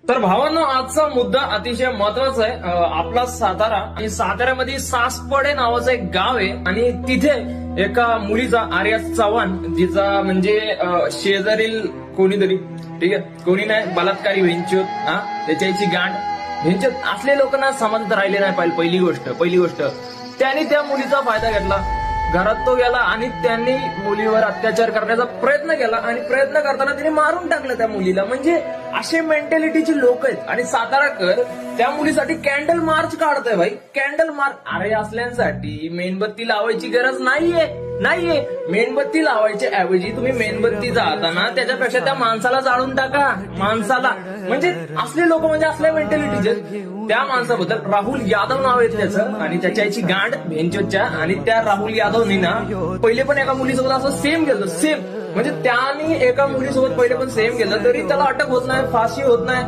तर भावांनो, आजचा मुद्दा अतिशय महत्वाचा आहे. आपला सातारा आणि साताऱ्यामध्ये सासपडे नावाचं एक गाव आहे आणि तिथे एका मुलीचा आर्या चव्हाण, जिचा म्हणजे शेजारील कोणीतरी, ठीक आहे, कोणी नाही, बलात्कारी वेंचूत, त्याच्याची गांड वेंचूत असले लोक ना समाजात राहिले नाही पाहिजे. पहिली गोष्ट त्याने त्या मुलीचा फायदा घेतला, घरात तो गेला आणि त्यांनी मुलीवर अत्याचार करण्याचा प्रयत्न केला आणि प्रयत्न करताना त्यांनी मारून टाकलं त्या मुलीला. म्हणजे असे मेंटॅलिटीचे लोक आहेत. आणि साताराकर त्या मुलीसाठी कॅन्डल मार्च काढतोय भाई, कॅन्डल मार्च. अरे असल्यांसाठी मेणबत्ती लावायची गरज नाहीये. मेणबत्ती लावायच्या ऐवजी तुम्ही मेणबत्ती जाताना त्याच्यापेक्षा त्या माणसाला जाळून टाका, माणसाला. म्हणजे असले लोक म्हणजे असल्या मेंटॅलिटीचे. त्या माणसाबद्दल राहुल यादव नाव आहे त्याचं आणि त्याच्याची गांड भेंचोच्या. आणि त्या राहुल यादवनी ना पहिले पण एका मुलीसोबत असं सेम केलं, सेम. म्हणजे त्याने एका मुलीसोबत पहिले पण सेम केलं, तरी त्याला अटक होत नाही, फाशी होत नाही.